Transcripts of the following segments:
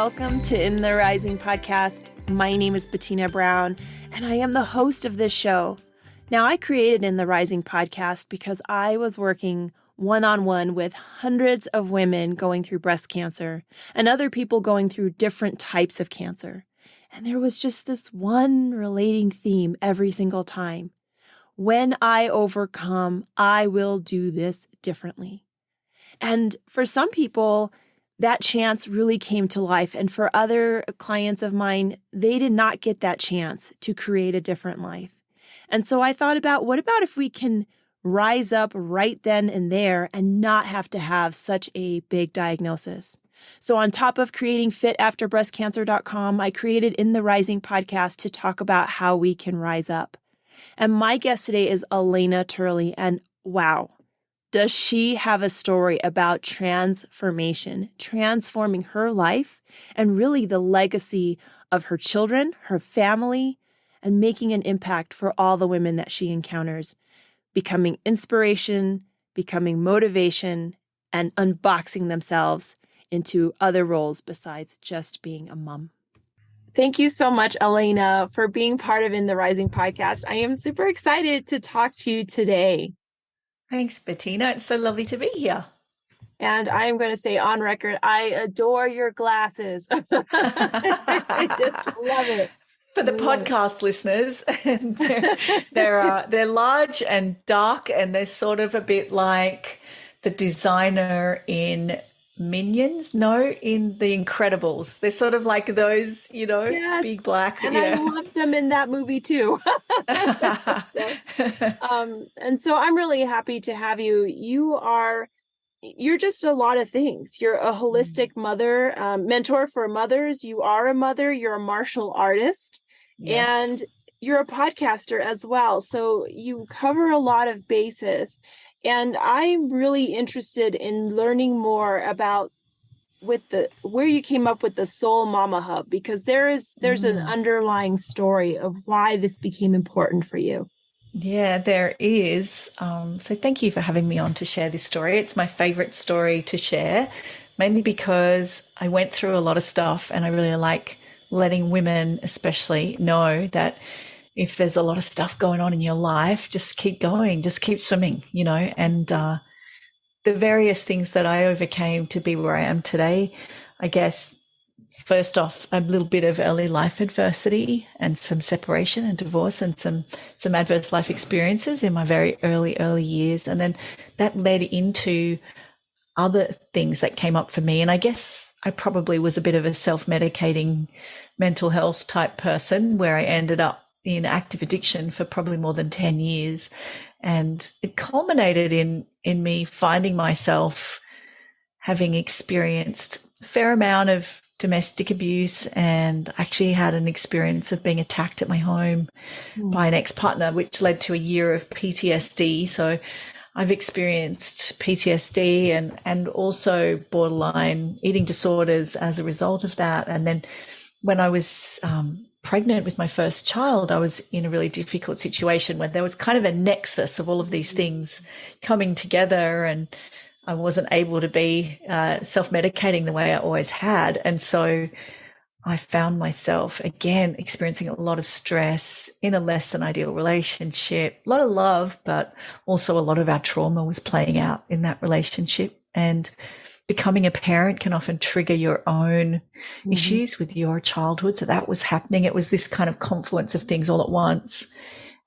welcome to In the Rising podcast. My name is Bettina Brown, and I am the host of this show. Now, I created In the Rising podcast because I was working one-on-one with hundreds of women going through breast cancer and other people going through different types of cancer. And there was just this one relating theme every single time. When I overcome, I will do this differently. And for some people, that chance really came to life. And for other clients of mine, they did not get that chance to create a different life. And so I thought about, what about if we can rise up right then and there and not have to have such a big diagnosis? So on top of creating fitafterbreastcancer.com, I created In the Rising podcast to talk about how we can rise up. And my guest today is Alena Turley. And wow, does she have a story about transformation, transforming her life and really the legacy of her children, her family, and making an impact for all the women that she encounters, becoming inspiration, becoming motivation, and unboxing themselves into other roles besides just being a mom. Thank you so much, Alena, for being part of In the Rising podcast. I am super excited to talk to you today. Thanks, Bettina. It's so lovely to be here. And I'm going to say on record, I adore your glasses. I just love it. For the podcast listeners, they're large and dark, and they're sort of a bit like the designer in Minions, in The Incredibles. They're sort of like those, yes. big black. And I loved them in that movie too. And so I'm really happy to have you. You're just a lot of things. You're a holistic mother, mentor for mothers. You are a mother. You're a martial artist. Yes. And you're a podcaster as well. So you cover a lot of bases. And I'm really interested in learning more about where you came up with the Soul Mama Hub, because there's an underlying story of why this became important for you. Yeah, there is. So thank you for having me on to share this story. It's my favorite story to share, mainly because I went through a lot of stuff, and I really like letting women especially know that if there's a lot of stuff going on in your life, just keep going, just keep swimming, and the various things that I overcame to be where I am today. I guess, first off, a little bit of early life adversity and some separation and divorce and some adverse life experiences in my very early years. And then that led into other things that came up for me. And I guess I probably was a bit of a self-medicating mental health type person, where I ended up in active addiction for probably more than 10 years. And it culminated in me finding myself having experienced a fair amount of domestic abuse, and actually had an experience of being attacked at my home by an ex-partner, which led to a year of PTSD. So I've experienced PTSD and also borderline eating disorders as a result of that. And then when I was pregnant with my first child, I was in a really difficult situation where there was kind of a nexus of all of these things coming together, and I wasn't able to be self-medicating the way I always had. And so I found myself again experiencing a lot of stress in a less than ideal relationship, a lot of love, but also a lot of our trauma was playing out in that relationship. And becoming a parent can often trigger your own issues with your childhood. So that was happening. It was this kind of confluence of things all at once.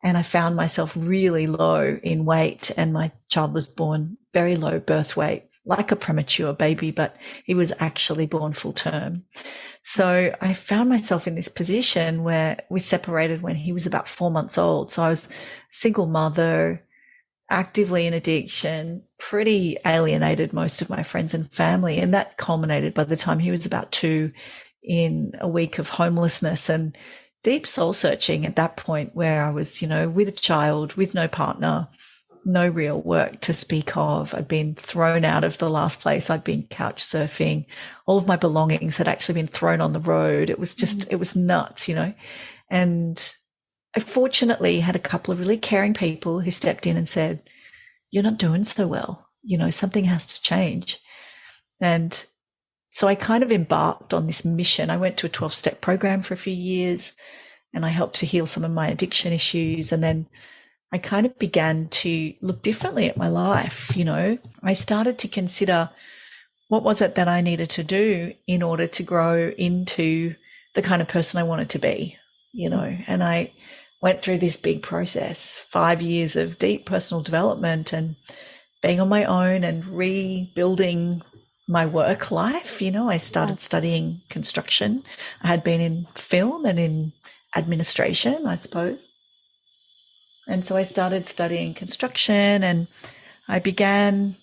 And I found myself really low in weight, and my child was born very low birth weight, like a premature baby, but he was actually born full term. So I found myself in this position where we separated when he was about 4 months old. So I was a single mother, actively in addiction, pretty alienated most of my friends and family. And that culminated by the time he was about 2 in a week of homelessness and deep soul searching at that point, where I was, with a child, with no partner, no real work to speak of. I'd been thrown out of the last place I'd been couch surfing. All of my belongings had actually been thrown on the road. It was just, it was nuts, And I fortunately had a couple of really caring people who stepped in and said, "You're not doing so well. Something has to change." And So I kind of embarked on this mission. I went to a 12-step program for a few years and I helped to heal some of my addiction issues. And then I kind of began to look differently at my life. I started to consider what was it that I needed to do in order to grow into the kind of person I wanted to be, and I went through this big process, 5 years of deep personal development and being on my own and rebuilding my work life. I started studying construction. I had been in film and in administration, I suppose. And so I started studying construction and I began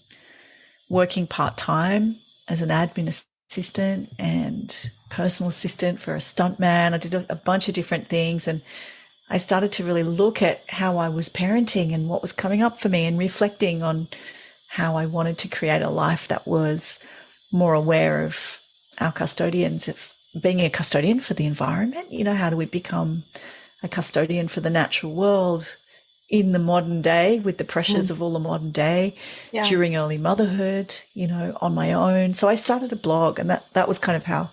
working part-time as an admin assistant and personal assistant for a stuntman. I did a bunch of different things, and I started to really look at how I was parenting and what was coming up for me and reflecting on how I wanted to create a life that was more aware of our custodians, of being a custodian for the environment. How do we become a custodian for the natural world in the modern day with the pressures of all the modern day, during early motherhood, on my own. So I started a blog, and that was kind of how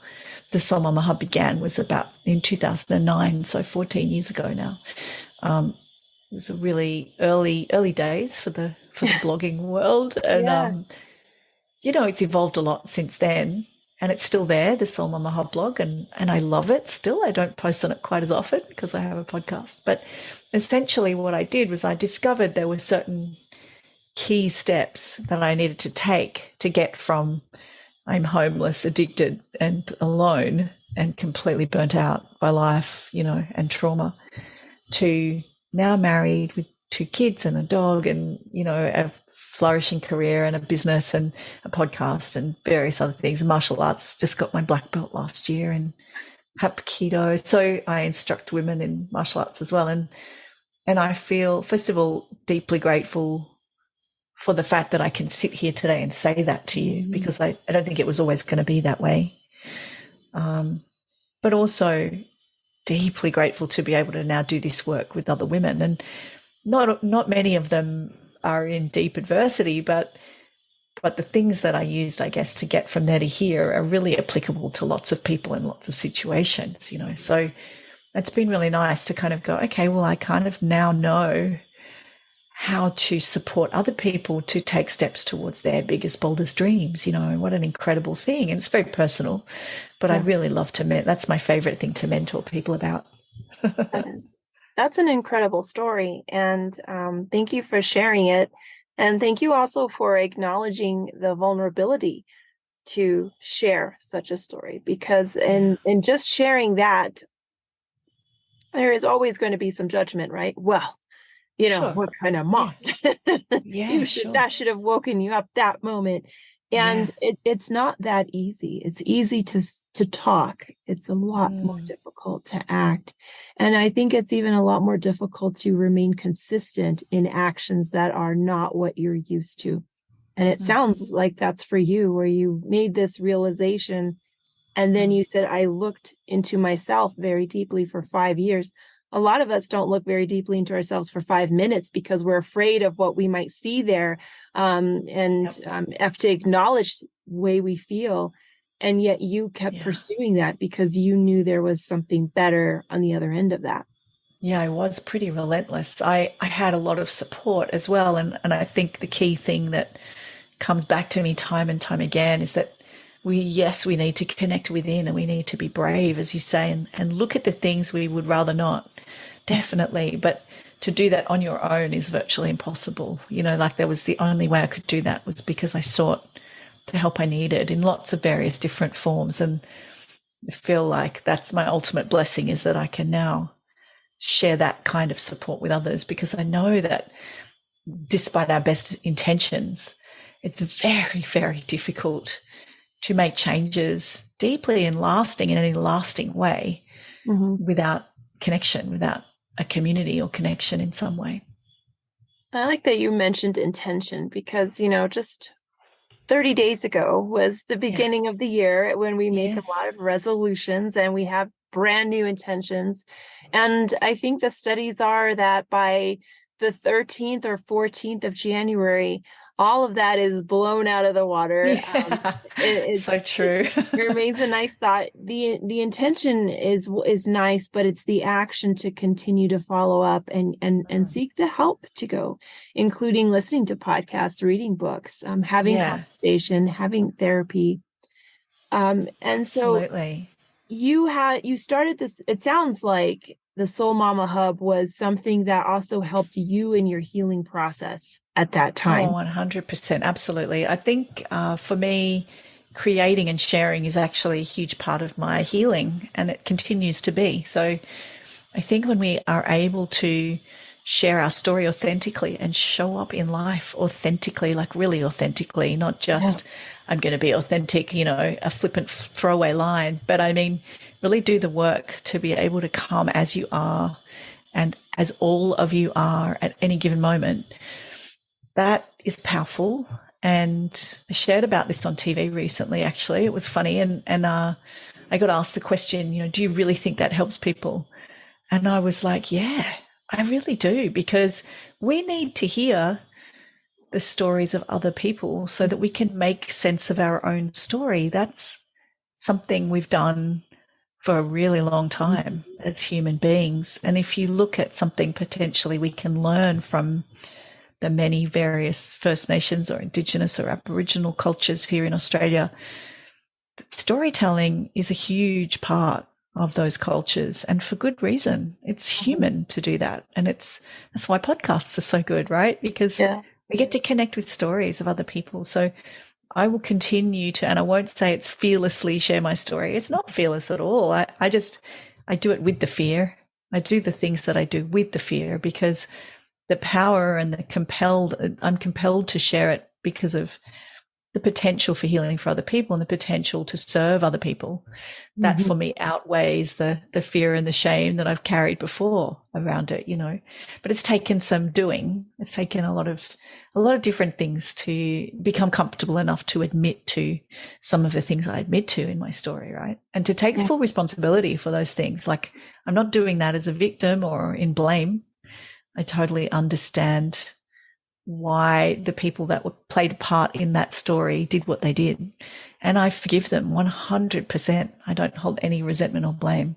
the Soul Mama Hub began, was about in 2009, so 14 years ago now. It was a really early days for the blogging world. And, it's evolved a lot since then. And it's still there, the Soul Mama Hub blog, and I love it still. I don't post on it quite as often because I have a podcast. But essentially what I did was I discovered there were certain key steps that I needed to take to get from I'm homeless, addicted, and alone and completely burnt out by life, and trauma, to now married with 2 kids and a dog and, a flourishing career and a business and a podcast and various other things. Martial arts, just got my black belt last year, and Hapkido. So I instruct women in martial arts as well. And I feel, first of all, deeply grateful for the fact that I can sit here today and say that to you, because I don't think it was always going to be that way. But also deeply grateful to be able to now do this work with other women. And not many of them are in deep adversity, but the things that I used, I guess, to get from there to here are really applicable to lots of people in lots of situations, So it's been really nice to kind of go, okay, well, I kind of now know how to support other people to take steps towards their biggest, boldest dreams. What an incredible thing. And it's very personal, but I really love to that's my favorite thing to mentor people about. That's an incredible story. And thank you for sharing it. And thank you also for acknowledging the vulnerability to share such a story, because in just sharing that, there is always going to be some judgment, right? Well, what kind of mom? That should have woken you up that moment. And it's not that easy. It's easy to talk. It's a lot more difficult to act. And I think it's even a lot more difficult to remain consistent in actions that are not what you're used to. And it sounds like that's for you, where you made this realization. And then you said, I looked into myself very deeply for 5 years. A lot of us don't look very deeply into ourselves for 5 minutes because we're afraid of what we might see there, and have to acknowledge the way we feel. And yet you kept pursuing that because you knew there was something better on the other end of that. Yeah, I was pretty relentless. I had a lot of support as well. And I think the key thing that comes back to me time and time again is that we need to connect within, and we need to be brave, as you say, and look at the things we would rather not. Definitely. But to do that on your own is virtually impossible. There was the only way I could do that was because I sought the help I needed in lots of various different forms. And I feel like that's my ultimate blessing, is that I can now share that kind of support with others, because I know that despite our best intentions, it's very, very difficult to make changes deeply and lasting in any lasting way without connection, without a community or connection in some way. I like that you mentioned intention, because, just 30 days ago was the beginning of the year, when we make a lot of resolutions and we have brand new intentions. And I think the studies are that by the 13th or 14th of January, all of that is blown out of the water. Yeah, so It's true. it remains a nice thought. The intention is nice, but it's the action to continue to follow up and Mm. seek the help to go, including listening to podcasts, reading books, having Yeah, conversation, having therapy. And so absolutely. you started this, it sounds like the Soul Mama Hub was something that also helped you in your healing process at that Oh, time. 100%. Absolutely. I think for me, creating and sharing is actually a huge part of my healing, and it continues to be. So I think when we are able to share our story authentically and show up in life authentically, like really authentically, not Yeah. just I'm going to be authentic, a flippant throwaway line, but I mean, really do the work to be able to come as you are and as all of you are at any given moment. That is powerful. And I shared about this on TV recently, actually. It was funny. And I got asked the question, do you really think that helps people? And I was like, yeah, I really do, because we need to hear the stories of other people so that we can make sense of our own story. That's something we've done for a really long time as human beings. And if you look at something potentially we can learn from the many various First Nations or Indigenous or Aboriginal cultures here in Australia, storytelling is a huge part of those cultures, and for good reason. It's human to do that. And that's why podcasts are so good, right? Because Yeah. we get to connect with stories of other people. So I will continue to, and I won't say it's fearlessly share my story. It's not fearless at all. I do it with the fear. I do the things that I do with the fear, because the power and I'm compelled to share it because of the potential for healing for other people and the potential to serve other people. That Mhm. for me outweighs the fear and the shame that I've carried before around it. But it's taken some doing. It's taken a lot of different things to become comfortable enough to admit to some of the things I admit to in my story, right? And to take Yeah. full responsibility for those things. Like, I'm not doing that as a victim or in blame. I totally understand why the people that played a part in that story did what they did. And I forgive them 100%. I don't hold any resentment or blame.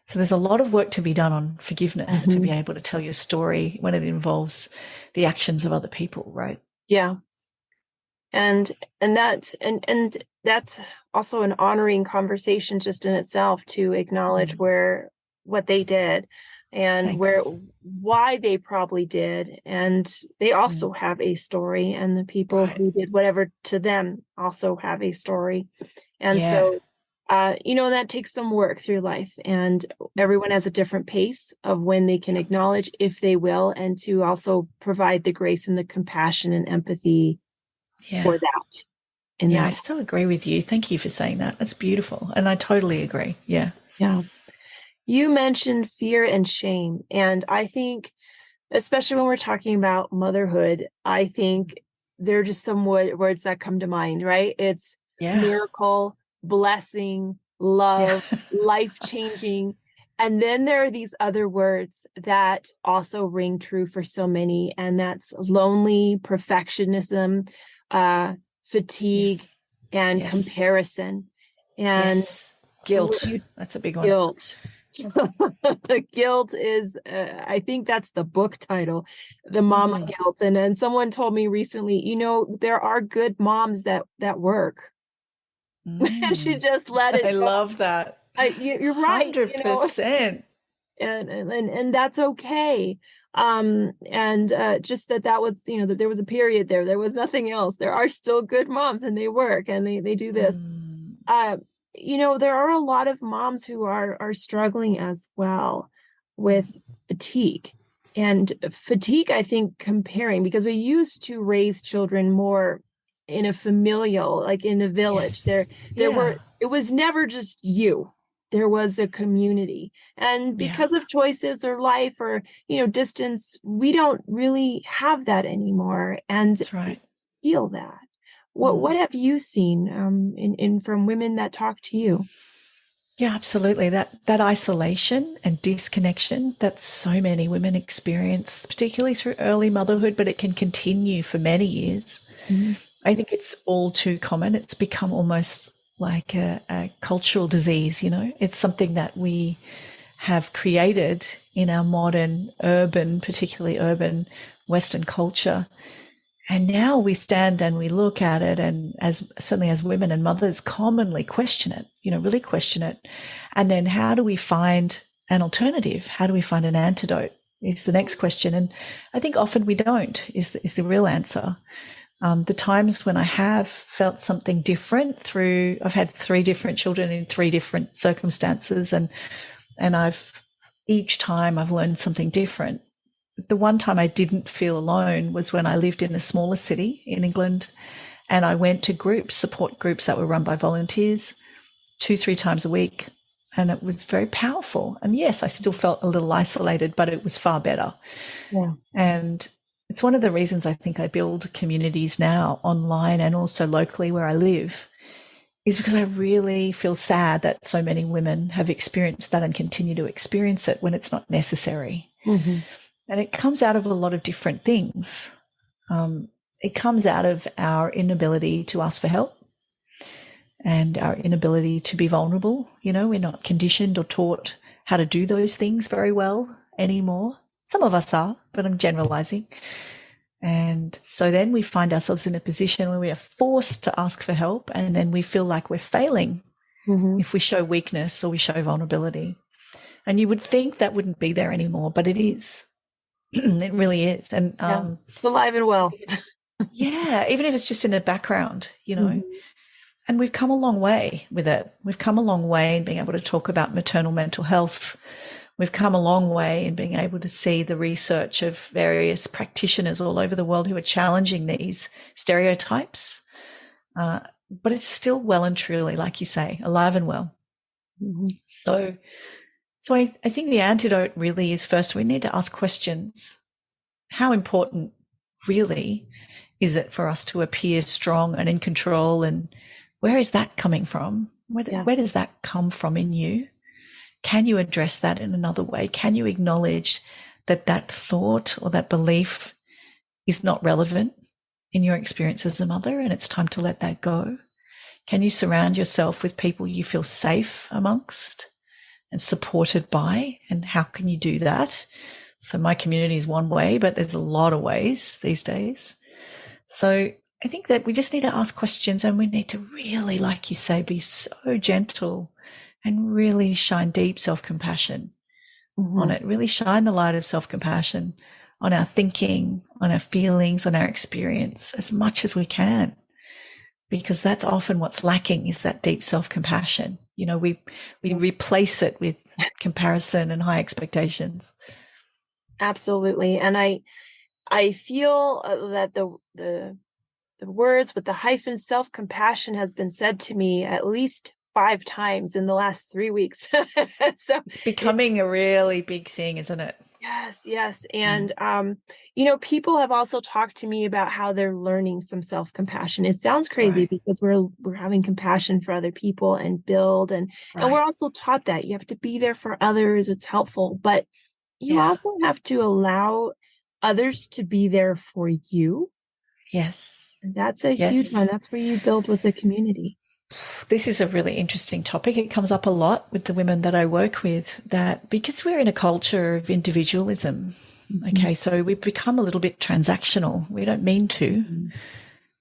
So there's a lot of work to be done on forgiveness to be Mhm. able to tell your story when it involves the actions of other people, right? Yeah. And that's also an honoring conversation just in itself, to acknowledge Mm, where what they did and where thanks. why they probably did, and they Mm, also have a story, and the people right. who did whatever to them also have a story. And Yeah. so that takes some work through life, and everyone has a different pace of when they can acknowledge, if they will, and to also provide the grace and the compassion and empathy Yeah. for that in Yeah. I that. still agree with you. Thank you for saying that. That's beautiful. And I totally agree. Yeah. Yeah. You mentioned fear and shame. And I think, especially when we're talking about motherhood, I think there are just some words that come to mind, right? It's Yeah. miracle, blessing, Yeah. love, life changing. And then there are these other words that also ring true for so many, and that's lonely, perfectionism, uh, fatigue, Yes. and Yes. comparison. And Yes. what Guilt. you That's a big one. guilt. The guilt is, I think that's the book title, The Mama Mm. Guilt. And then someone told me recently, there are good moms that work. And she Mm. just let I it go. love that. You're right, 100%. and that's okay. And just that was, that there was a period there was nothing else. There are still good moms, and they work, and they do this. Mm. uh, there are a lot of moms who are struggling as well with fatigue. And fatigue, I think, comparing, because we used to raise children more in a familial, like in the village. Yes. There Yeah. it was never just you. There was a community. And Yeah. because of choices or life or, distance, we don't really have that anymore. And That's right. feel that. What Mm. have you seen in from women that talk to you? Yeah, absolutely. That isolation and disconnection that so many women experience, particularly through early motherhood, but it can continue for many years. Mhm. I think it's all too common. It's become almost like a cultural disease, you know. It's something that we have created in our modern urban, particularly urban Western culture. And now we stand and we look at it, and as certainly as women and mothers commonly question it, you know, really question it. And then how do we find an alternative? How do we find an antidote? Is the next question. And I think often we don't, is the real answer. The times when I have felt something different through, I've had 3 different children in 3 different circumstances, and each time I've learned something different. The one time I didn't feel alone was when I lived in a smaller city in England, and I went to groups, support groups that were run by volunteers 2-3 times a week. And it was very powerful. And yes, I still felt a little isolated, but it was far better. Yeah. And it's one of the reasons I think I build communities now online and also locally where I live, is because I really feel sad that so many women have experienced that and continue to experience it when it's not necessary. Mm-hmm. And it comes out of a lot of different things. It comes out of our inability to ask for help and our inability to be vulnerable. You know, we're not conditioned or taught how to do those things very well anymore. Some of us are, but I'm generalizing. And so then we find ourselves in a position where we are forced to ask for help, and then we feel like we're failing if we show weakness or we show vulnerability. And you would think that wouldn't be there anymore, but it is. It really is. And It's alive and well. yeah, even if it's just in the background, you know. Mhm. And we've come a long way with it. We've come a long way in being able to talk about maternal mental health. We've come a long way in being able to see the research of various practitioners all over the world who are challenging these stereotypes. But it's still well and truly, like you say, alive and well. Mhm. So I think the antidote really is, first we need to ask questions. How important really is it for us to appear strong and in control? And where is that coming from? Where does that come from in you? Can you address that in another way? Can you acknowledge that that thought or that belief is not relevant in your experience as a mother, and it's time to let that go? Can you surround yourself with people you feel safe amongst and supported by? And how can you do that? So my community is one way, but there's a lot of ways these days. So I think that we just need to ask questions, and we need to really, like you say, be so gentle and really shine deep self-compassion on it. Really shine the light of self-compassion on our thinking, on our feelings, on our experience as much as we can, because that's often what's lacking, is that deep self-compassion. You know, we replace it with comparison and high expectations. Absolutely. And I feel that the words with the hyphen self-compassion has been said to me at least 5 times in the last 3 weeks. So It's becoming a really big thing, isn't it? yes. And you know, people have also talked to me about how they're learning some self-compassion. It sounds crazy Right. because we're having compassion for other people and build, and we're Right. also taught that you have to be there for others. It's helpful, but you Yeah. also have to allow others to be there for you. Yes. And that's a huge one. Yes. That's where you build with the community. This is a really interesting topic. It comes up a lot with the women that I work with, that because we're in a culture of individualism, okay, so we've become a little bit transactional. We don't mean to,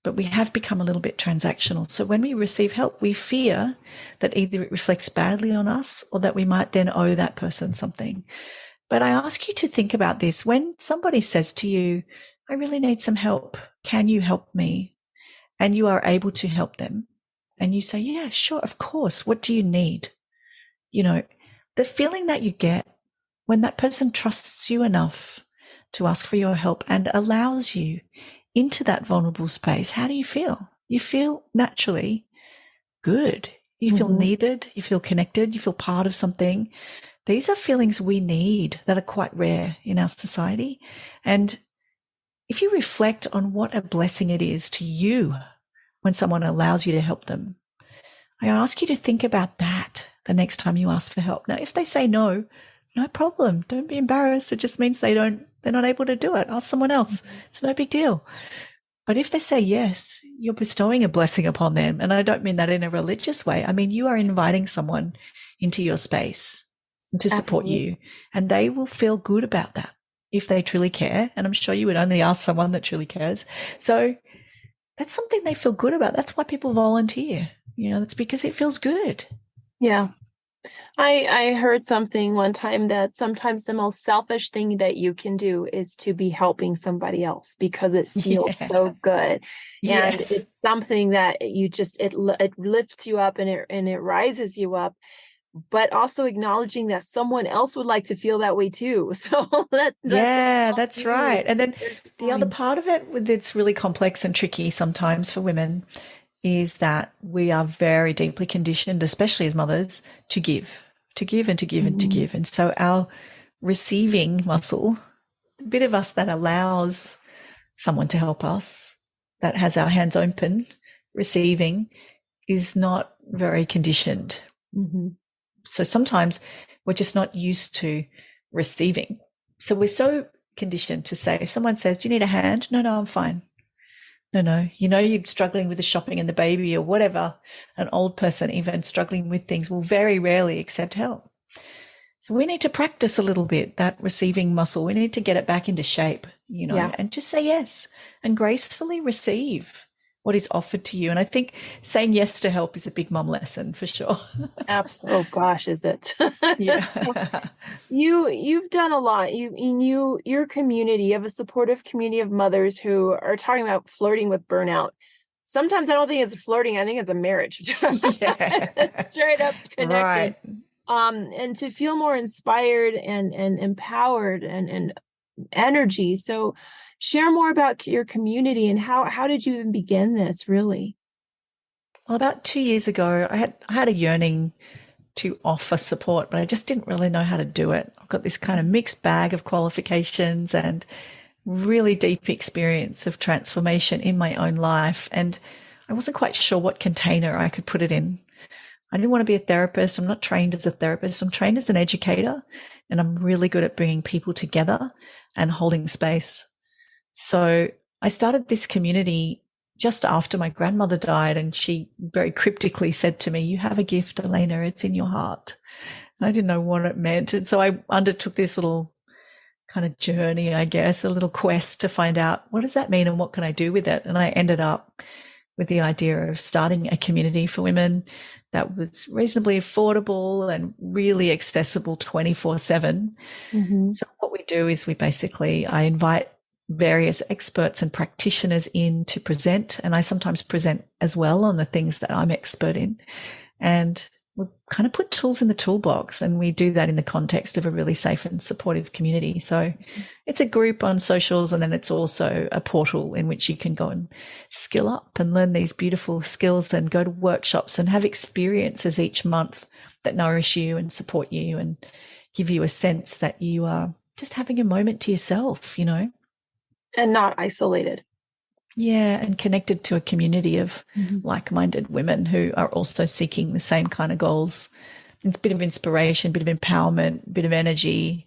but we have become a little bit transactional. So when we receive help, we fear that either it reflects badly on us or that we might then owe that person something. But I ask you to think about this. When somebody says to you, I really need some help, can you help me? And you are able to help them, and you say, yeah, sure, of course. What do you need? You know, the feeling that you get when that person trusts you enough to ask for your help and allows you into that vulnerable space, how do you feel? You feel naturally good. You feel needed. You feel connected. You feel part of something. These are feelings we need that are quite rare in our society. And if you reflect on what a blessing it is to you when someone allows you to help them, I ask you to think about that the next time you ask for help. Now, if they say no, no problem. Don't be embarrassed. It just means they're not able to do it. Ask someone else. It's no big deal. But if they say yes, you're bestowing a blessing upon them. And I don't mean that in a religious way. I mean, you are inviting someone into your space to support Absolutely. you, and they will feel good about that if they truly care. And I'm sure you would only ask someone that truly cares. So that's something they feel good about. That's why people volunteer. It's because it feels good. Yeah. I heard something one time that sometimes the most selfish thing that you can do is to be helping somebody else because it feels Yeah. so good. And Yes. it's something that it lifts you up and it rises you up, but also acknowledging that someone else would like to feel that way too. So let them Yeah, help that's you right. And then there's the other time. part of it that's really complex and tricky sometimes for women is that we are very deeply conditioned, especially as mothers, to give, to give and to give and to Mhm. give. And so our receiving muscle, the bit of us that allows someone to help us, that has our hands open, receiving, is not very conditioned. Mhm. So sometimes we're just not used to receiving. So we're so conditioned to say, if someone says, do you need a hand? No, no, I'm fine. No, you're struggling with the shopping and the baby or whatever. An old person, even struggling with things, will very rarely accept help. So we need to practice a little bit that receiving muscle. We need to get it back into shape, Yeah. and just say yes and gracefully receive what is offered to you. And I think saying yes to help is a big mom lesson for sure. Absolutely. Oh gosh, is it? So Yeah. you've done a lot. Your community, you have a supportive community of mothers who are talking about flirting with burnout. Sometimes I don't think it's flirting, I think it's a marriage. It's Yeah. straight up connected. Right. And to feel more inspired and empowered and energy. So share more about your community and how did you even begin this really? Well, about 2 years ago, I had a yearning to offer support, but I just didn't really know how to do it. I've got this kind of mixed bag of qualifications and really deep experience of transformation in my own life. And I wasn't quite sure what container I could put it in. I didn't want to be a therapist. I'm not trained as a therapist. I'm trained as an educator, and I'm really good at bringing people together and holding space. So I started this community just after my grandmother died, and she very cryptically said to me, "You have a gift, Alena. It's in your heart." And I didn't know what it meant. And so I undertook this little kind of journey, I guess, a little quest to find out what does that mean and what can I do with it. And I ended up with the idea of starting a community for women that was reasonably affordable and really accessible 24/7. Mhm. So what we do is I invite various experts and practitioners in to present, and I sometimes present as well on the things that I'm expert in. And we kind of put tools in the toolbox, and we do that in the context of a really safe and supportive community. So it's a group on socials, and then it's also a portal in which you can go and skill up and learn these beautiful skills and go to workshops and have experiences each month that nourish you and support you and give you a sense that you are just having a moment to yourself. And not isolated. Yeah, and connected to a community of Mhm. like-minded women who are also seeking the same kind of goals. It's a bit of inspiration, a bit of empowerment, a bit of energy.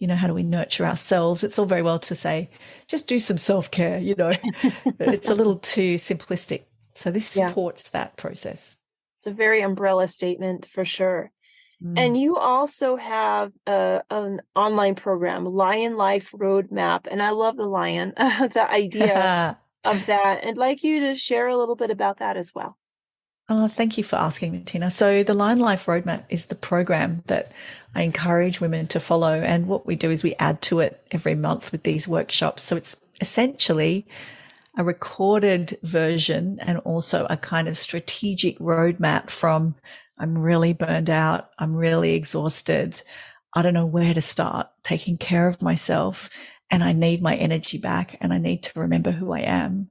How do we nurture ourselves? It's all very well to say, just do some self-care. But it's a little too simplistic. So this Yeah. supports that process. It's a very umbrella statement for sure. Mm. And you also have an online program, Lion Life Roadmap. And I love the lion, the idea of that. I'd like you to share a little bit about that as well. Oh, thank you for asking, Bettina. So the Lion Life Roadmap is the program that I encourage women to follow. And what we do is we add to it every month with these workshops. So it's essentially a recorded version and also a kind of strategic roadmap from I'm really burned out, I'm really exhausted, I don't know where to start taking care of myself, and I need my energy back, and I need to remember who I am,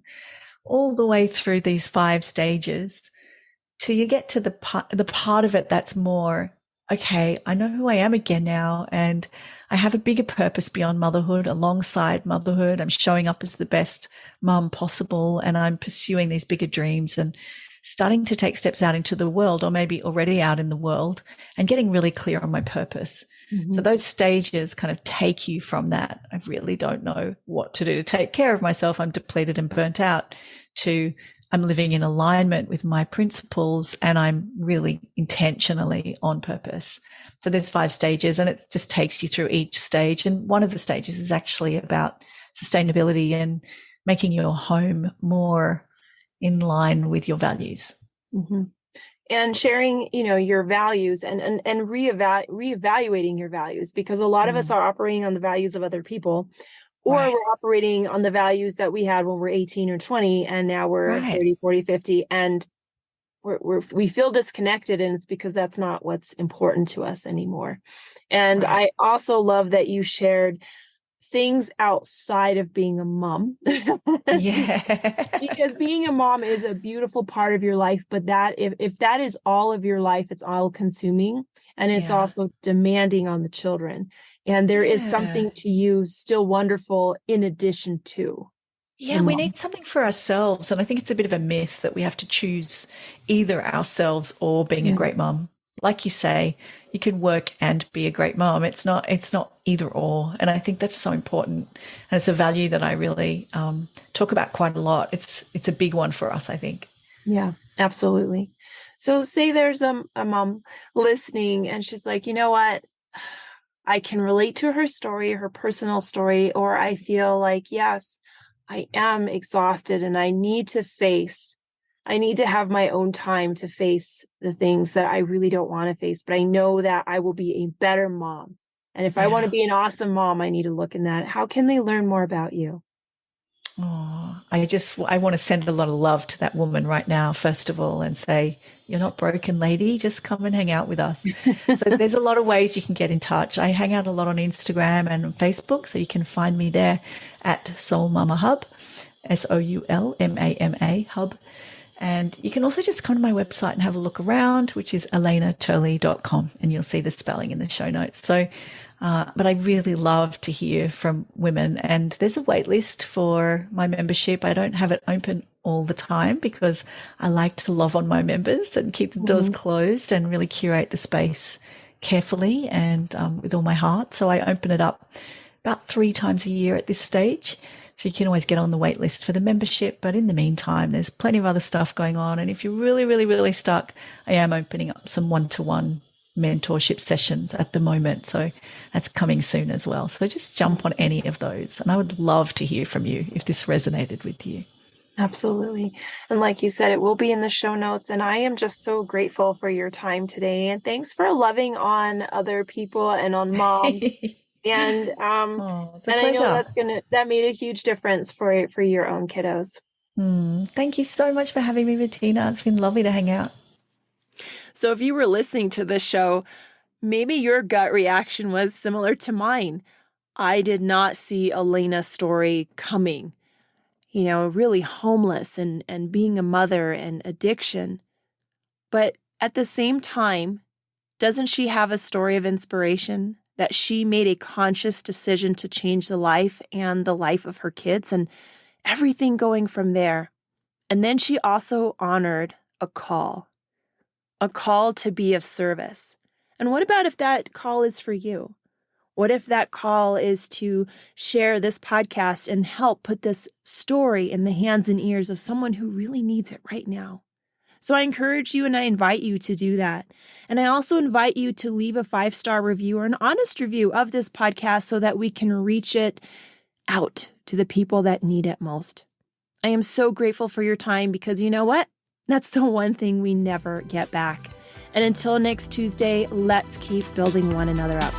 all the way through these 5 stages till you get to the part of it that's more, okay, I know who I am again now, and I have a bigger purpose beyond motherhood. Alongside motherhood, I'm showing up as the best mum possible, and I'm pursuing these bigger dreams and starting to take steps out into the world, or maybe already out in the world, and getting really clear on my purpose. So those stages kind of take you from that, I really don't know what to do to take care of myself, I'm depleted and burnt out, to I'm living in alignment with my principles and I'm really intentionally on purpose. So there's 5 stages, and it just takes you through each stage. And one of the stages is actually about sustainability and making your home more in line with your values. And sharing, your values and reevaluating your values, because a lot of us are operating on the values of other people, or we're operating on the values that we had when we're 18 or 20, and now we're 30, 40, 50, and we feel disconnected, and it's because that's not what's important to us anymore. And I also love that you shared things outside of being a mom. Because being a mom is a beautiful part of your life, but that if that is all of your life, it's all consuming, and it's also demanding on the children. And there is something to you still wonderful in addition to. Yeah, we need something for ourselves. And I think it's a bit of a myth that we have to choose either ourselves or being a great mom. Like you say, you can work and be a great mom. It's not either or. And I think that's so important. And it's a value that I really talk about quite a lot. It's a big one for us, I think. Yeah, absolutely. So say there's a mom listening and she's like, you know what? I can relate to her story, her personal story, or I feel like, yes, I am exhausted and I need to have my own time to face the things that I really don't want to face, but I know that I will be a better mom. And if I want to be an awesome mom, I need to look in that. How can they learn more about you? Oh, I want to send a lot of love to that woman right now, first of all, and say, you're not broken, lady. Just come and hang out with us. So there's a lot of ways you can get in touch. I hang out a lot on Instagram and on Facebook, so you can find me there at Soul Mama Hub, SOULMAMA Hub. And you can also just come to my website and have a look around, which is alenaturley.com, and you'll see the spelling in the show notes. So, but I really love to hear from women, and there's a wait list for my membership. I don't have it open all the time because I like to love on my members and keep the doors closed and really curate the space carefully and with all my heart. So I open it up about 3 times a year at this stage. So you can always get on the wait list for the membership. But in the meantime, there's plenty of other stuff going on. And if you're really, really, really stuck, I am opening up some one-to-one mentorship sessions at the moment. So that's coming soon as well. So just jump on any of those. And I would love to hear from you if this resonated with you. Absolutely. And like you said, it will be in the show notes. And I am just so grateful for your time today. And thanks for loving on other people and on moms. And it's a and pleasure. I know that made a huge difference for your own kiddos. Thank you so much for having me, Bettina. It's been lovely to hang out. So if you were listening to this show, maybe your gut reaction was similar to mine. I did not see Alena's story coming. Really homeless and being a mother and addiction. But at the same time, doesn't she have a story of inspiration? That she made a conscious decision to change the life and the life of her kids and everything going from there. And then she also honored a call to be of service. And what about if that call is for you? What if that call is to share this podcast and help put this story in the hands and ears of someone who really needs it right now? So I encourage you and I invite you to do that. And I also invite you to leave a 5-star review or an honest review of this podcast so that we can reach it out to the people that need it most. I am so grateful for your time because you know what? That's the one thing we never get back. And until next Tuesday, let's keep building one another up.